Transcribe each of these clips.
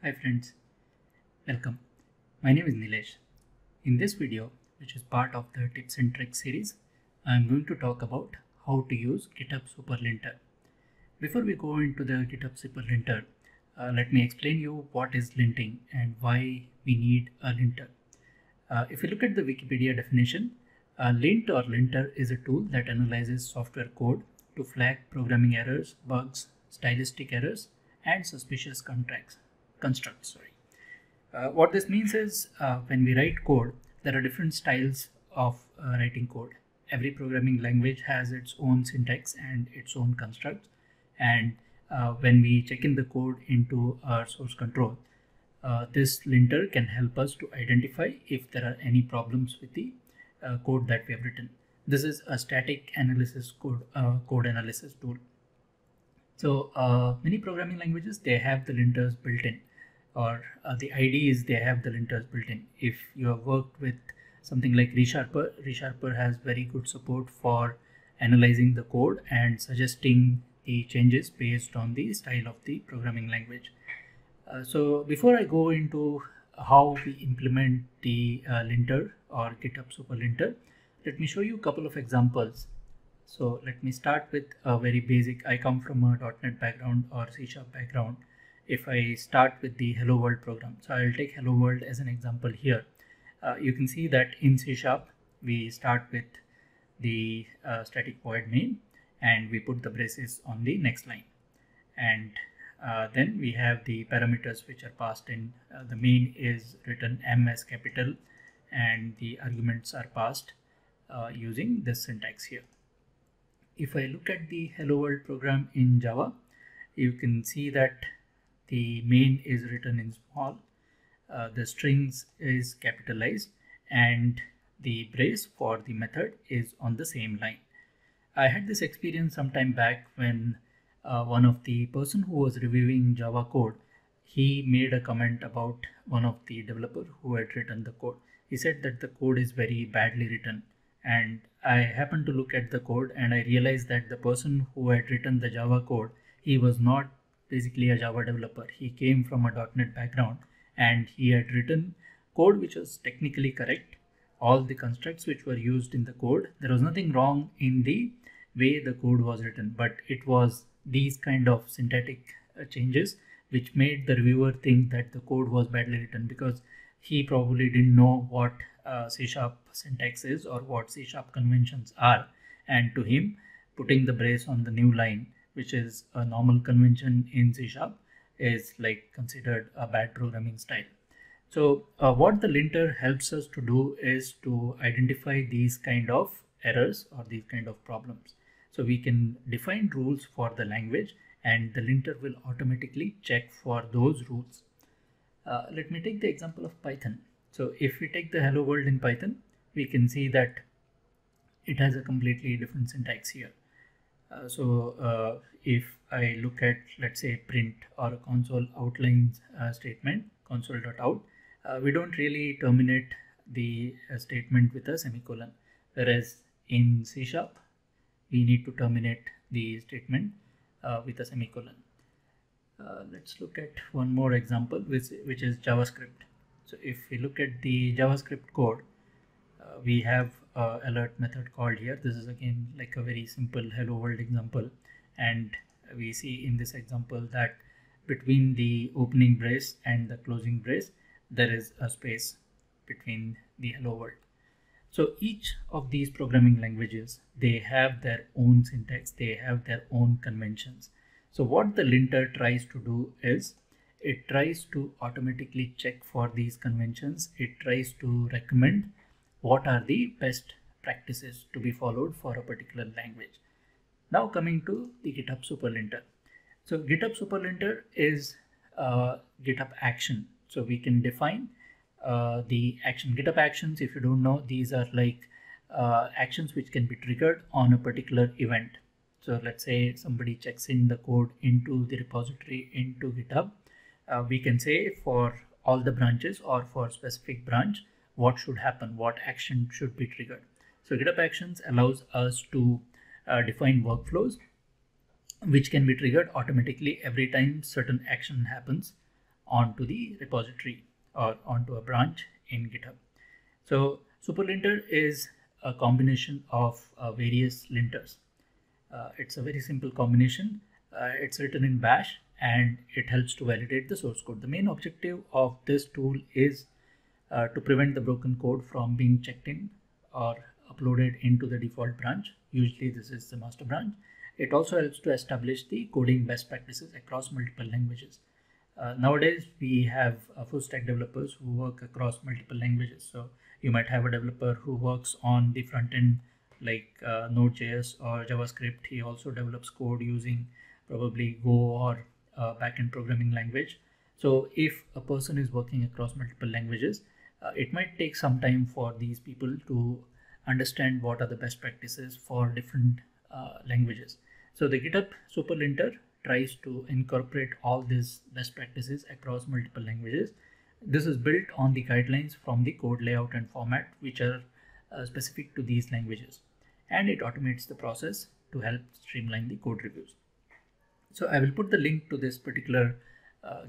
Hi friends, welcome. My name is Nilesh. In this video, which is part of the tips and tricks series, I am going to talk about how to use GitHub Superlinter. Before we go into the GitHub Superlinter, let me explain you what is linting and why we need a linter. If you look at the Wikipedia definition, a lint or linter is a tool that analyzes software code to flag programming errors, bugs, stylistic errors, and suspicious constructs. What this means is when we write code, there are different styles of writing code. Every programming language has its own syntax and its own constructs. And when we check in the code into our source control, this linter can help us to identify if there are any problems with the code that we have written. This is a static analysis code analysis tool. So many programming languages, they have the linters built in, or the IDEs, they have the linters built in. If you have worked with something like ReSharper has very good support for analyzing the code and suggesting the changes based on the style of the programming language. So before I go into how we implement the linter or GitHub Superlinter, let me show you a couple of examples. So let me start with a very basic. I come from a .NET background or C# background. If I start with the Hello World program, so I'll take Hello World as an example here. You can see that in C# we start with the static void main and we put the braces on the next line, and then we have the parameters which are passed in. The main is written M as capital and the arguments are passed using this syntax here. If I look at the Hello World program in Java, you can see that the main is written in small, the strings is capitalized, and the brace for the method is on the same line. I had this experience some time back when one of the person who was reviewing Java code, he made a comment about one of the developer who had written the code. He said that the code is very badly written, and I happened to look at the code and I realized that the person who had written the Java code, he was not basically a Java developer. He came from a .NET background and he had written code which was technically correct. All the constructs which were used in the code, there was nothing wrong in the way the code was written, but it was these kind of syntactic changes which made the reviewer think that the code was badly written, because he probably didn't know what C# syntax is or what C# conventions are, and to him putting the brace on the new line, which is a normal convention in C#, is like considered a bad programming style. So what the linter helps us to do is to identify these kind of errors or these kind of problems. So we can define rules for the language and the linter will automatically check for those rules. Let me take the example of Python. So if we take the Hello World in Python, we can see that it has a completely different syntax here. If I look at, let's say, print or a console outlines statement, console.out, we don't really terminate the statement with a semicolon, whereas in C# we need to terminate the statement with a semicolon. Let's look at one more example, which is JavaScript. So if we look at the JavaScript code, we have alert method called here. This is again like a very simple Hello World example, and we see in this example that between the opening brace and the closing brace there is a space between the Hello World. So each of these programming languages, they have their own syntax, they have their own conventions. So what the linter tries to do is it tries to automatically check for these conventions. It tries to recommend what are the best practices to be followed for a particular language. Now coming to the GitHub Superlinter. So GitHub Superlinter is a GitHub action. So we can define the action. GitHub actions, if you don't know, these are like actions which can be triggered on a particular event. So let's say somebody checks in the code into the repository into GitHub. We can say for all the branches or for specific branch, what should happen, what action should be triggered. So GitHub actions allows us to define workflows which can be triggered automatically every time certain action happens onto the repository or onto a branch in GitHub. So superlinter is a combination of various linters. It's a very simple combination. It's written in Bash and it helps to validate the source code. The main objective of this tool is to prevent the broken code from being checked in or uploaded into the default branch. Usually this is the master branch. It also helps to establish the coding best practices across multiple languages. Nowadays we have full stack developers who work across multiple languages. So you might have a developer who works on the front end like Node.js or JavaScript. He also develops code using probably Go or backend programming language. So if a person is working across multiple languages, it might take some time for these people to understand what are the best practices for different languages. So the GitHub Superlinter tries to incorporate all these best practices across multiple languages. This is built on the guidelines from the code layout and format, which are specific to these languages, and it automates the process to help streamline the code reviews. So I will put the link to this particular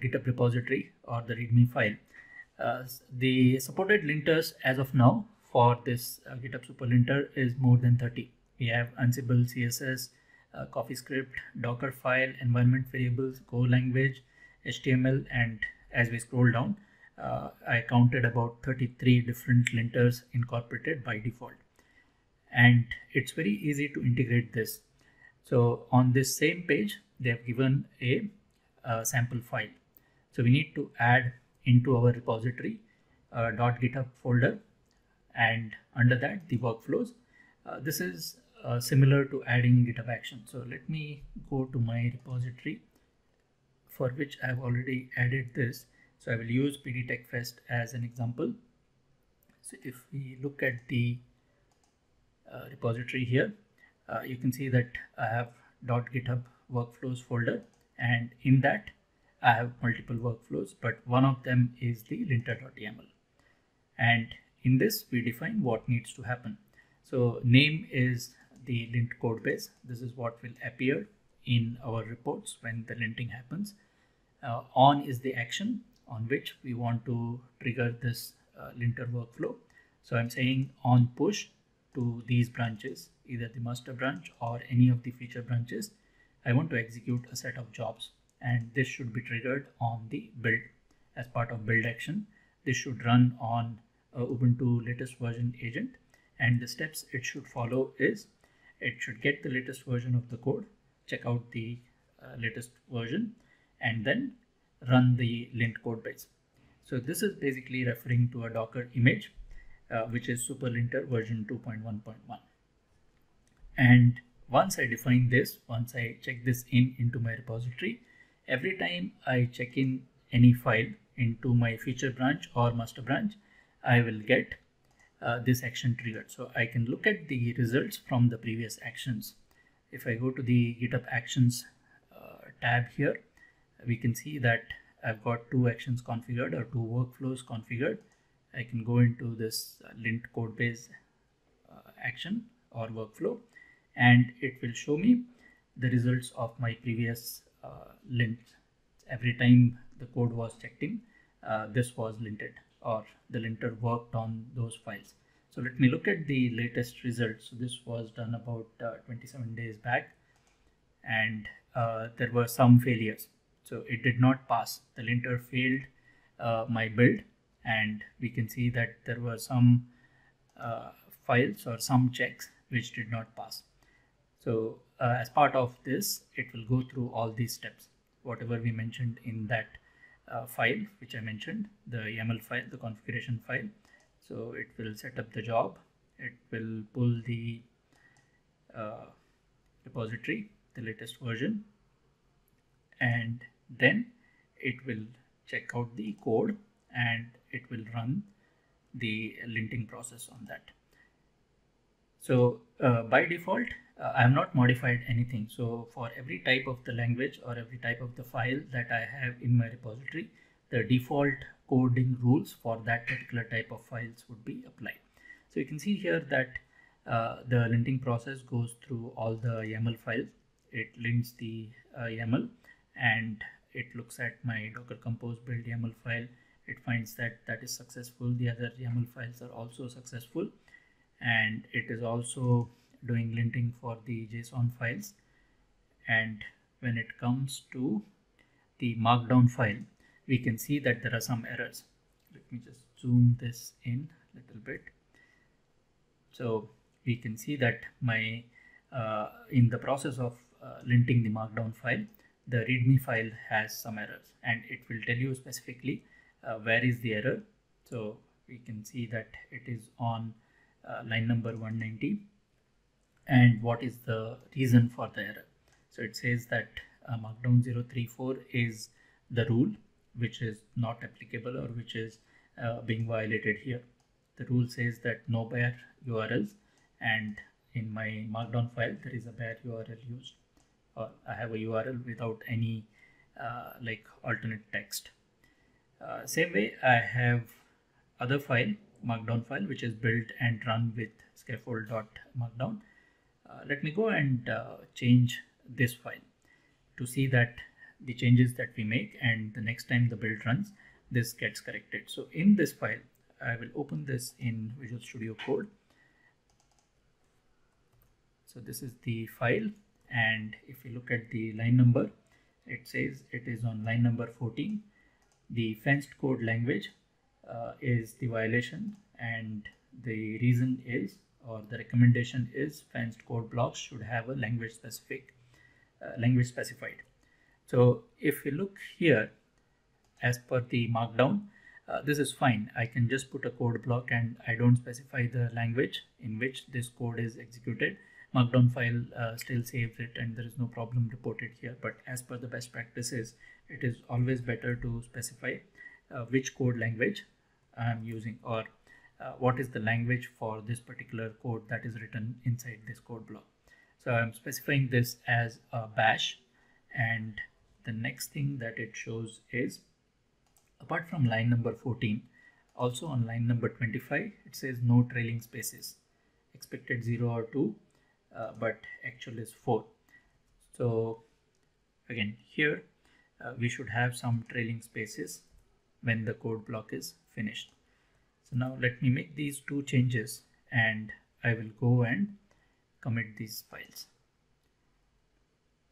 GitHub repository or the README file. The supported linters as of now for this GitHub Superlinter is more than 30. We have Ansible, CSS, CoffeeScript, Docker file, environment variables, Go language, HTML, and as we scroll down, I counted about 33 different linters incorporated by default. And it's very easy to integrate this. So on this same page, they have given a sample file. So we need to add into our repository .github folder, and under that the workflows. This is similar to adding GitHub Action. So let me go to my repository, for which I have already added this. So I will use PD TechFest as an example. So if we look at the repository here, you can see that I have .github workflows folder, and in that I have multiple workflows, but one of them is the linter.yaml. And in this we define what needs to happen. So name is the lint code base. This is what will appear in our reports when the linting happens. On is the action on which we want to trigger this linter workflow. So I'm saying on push to these branches, either the master branch or any of the feature branches. I want to execute a set of jobs, and this should be triggered on the build as part of build action. This should run on Ubuntu latest version agent, and the steps it should follow is it should get the latest version of the code, check out the latest version, and then run the lint code base. So this is basically referring to a Docker image, which is Superlinter version 2.1.1. And once I define this, once I check this into my repository, every time I check in any file into my feature branch or master branch, I will get this action triggered. So I can look at the results from the previous actions. If I go to the GitHub Actions tab here, we can see that I've got two actions configured or two workflows configured. I can go into this lint code base action or workflow, and it will show me the results of my previous lint. Every time the code was checked in, this was linted, or the linter worked on those files. So let me look at the latest results. So this was done about 27 days back, and there were some failures. So it did not pass. The linter failed my build, and we can see that there were some files or some checks which did not pass. So as part of this, it will go through all these steps, whatever we mentioned in that file which I mentioned, the YAML file, the configuration file. So it will set up the job, it will pull the repository, the latest version, and then it will check out the code and it will run the linting process on that. So by default, I have not modified anything. So for every type of the language or every type of the file that I have in my repository, the default coding rules for that particular type of files would be applied. So you can see here that the linting process goes through all the YAML files. It lints the YAML and it looks at my Docker Compose build YAML file. It finds that that is successful. The other YAML files are also successful, and it is also doing linting for the JSON files. And when it comes to the markdown file, we can see that there are some errors. Let me just zoom this in a little bit. So we can see that my in the process of linting the markdown file, the readme file has some errors, and it will tell you specifically where is the error. So we can see that it is on line number 190, and what is the reason for the error. So it says that markdown 034 is the rule which is not applicable, or which is being violated here. The rule says that no bare URLs, and in my markdown file there is a bare URL used, or I have a URL without any like alternate text. Same way, I have other file, markdown file, which is built and run with scaffold.markdown. Let me go and change this file to see that the changes that we make, and the next time the build runs, this gets corrected. So in this file, I will open this in Visual Studio Code. So this is the file, and if you look at the line number, it says it is on line number 14. The fenced code language is the violation, and the reason is, or the recommendation is, fenced code blocks should have a language specified. So if you look here, as per the markdown, this is fine. I can just put a code block and I don't specify the language in which this code is executed. Markdown file still saves it, and there is no problem reported here. But as per the best practices, it is always better to specify which code language I am using, or what is the language for this particular code that is written inside this code block. So I'm specifying this as a bash, and the next thing that it shows is, apart from line number 14, also on line number 25, it says no trailing spaces, expected 0 or 2, but actual is 4. So again, here we should have some trailing spaces when the code block is finished. So now let me make these two changes, and I will go and commit these files.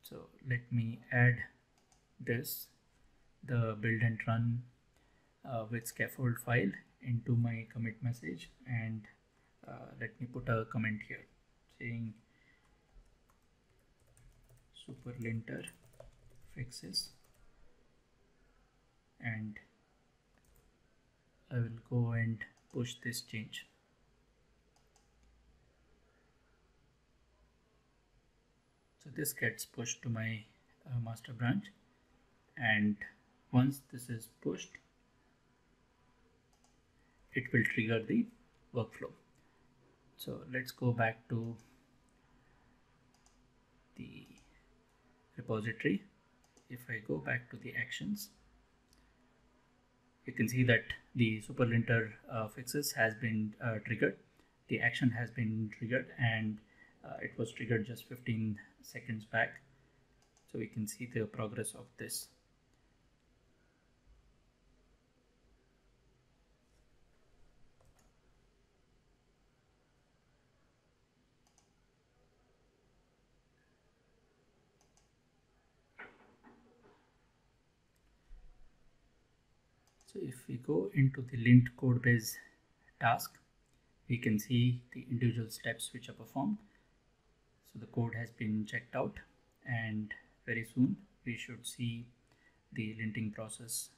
So let me add this, the build and run with scaffold file, into my commit message, and let me put a comment here saying superlinter fixes, and I will go and push this change. So this gets pushed to my master branch, and once this is pushed, it will trigger the workflow. So let's go back to the repository. If I go back to the actions, you can see that the superlinter fixes has been triggered. The action has been triggered, and it was triggered just 15 seconds back. So we can see the progress of this. So if we go into the lint code base task, we can see the individual steps which are performed. So the code has been checked out, and very soon we should see the linting process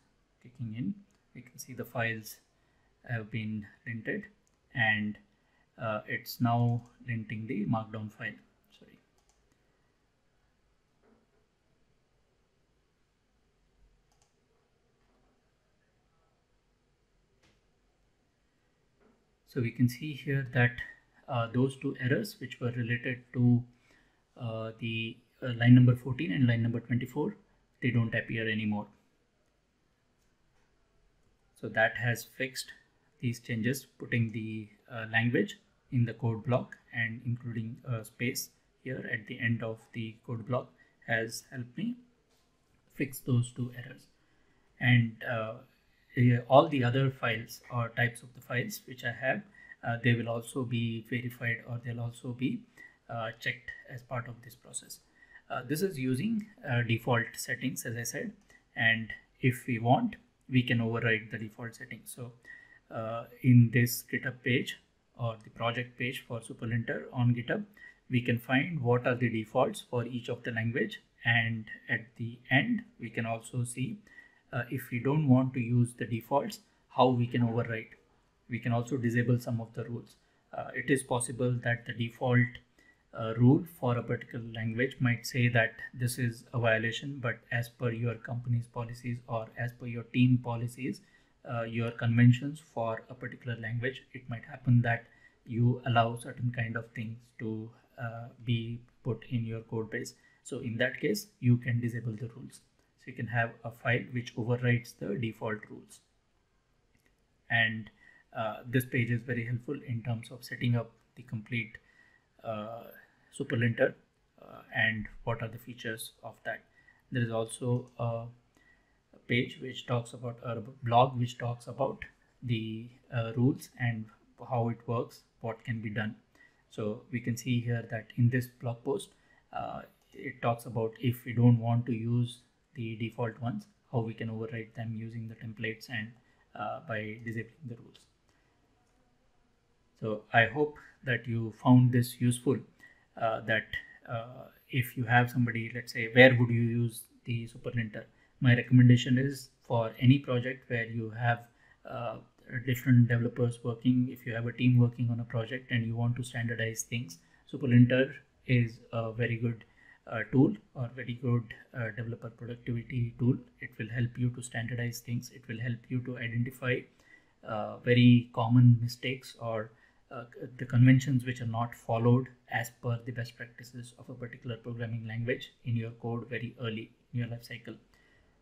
kicking in. We can see the files have been linted, and it's now linting the markdown file. So we can see here that those two errors which were related to the line number 14 and line number 24, they don't appear anymore. So that has fixed these changes, putting the language in the code block and including a space here at the end of the code block has helped me fix those two errors. And all the other files or types of the files which I have, they will also be verified, or they'll also be checked as part of this process. This is using default settings, as I said, and if we want, we can override the default settings. So in this GitHub page or the project page for SuperLinter on GitHub, we can find what are the defaults for each of the language, and at the end we can also see if we don't want to use the defaults, how we can override. We can also disable some of the rules. It is possible that the default rule for a particular language might say that this is a violation, but as per your company's policies or as per your team policies, your conventions for a particular language, it might happen that you allow certain kind of things to be put in your code base. So in that case, you can disable the rules. So you can have a file which overrides the default rules. And this page is very helpful in terms of setting up the complete SuperLinter and what are the features of that. There is also a page which talks about, a blog which talks about the rules and how it works, what can be done. So we can see here that in this blog post, it talks about if we don't want to use the default ones, how we can override them using the templates and by disabling the rules. So I hope that you found this useful, that if you have somebody, let's say, where would you use the SuperLinter? My recommendation is for any project where you have different developers working. If you have a team working on a project and you want to standardize things, SuperLinter is a very good tool, or very good developer productivity tool. It will help you to standardize things. It will help you to identify very common mistakes or the conventions which are not followed as per the best practices of a particular programming language in your code very early in your life cycle.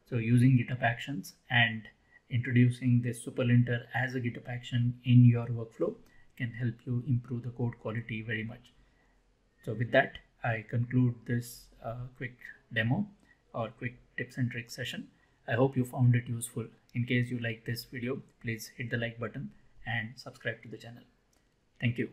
So using GitHub Actions and introducing this SuperLinter as a GitHub action in your workflow can help you improve the code quality very much. So with that, I conclude this quick demo or quick tips and tricks session. I hope you found it useful. In case you like this video, please hit the like button and subscribe to the channel. Thank you.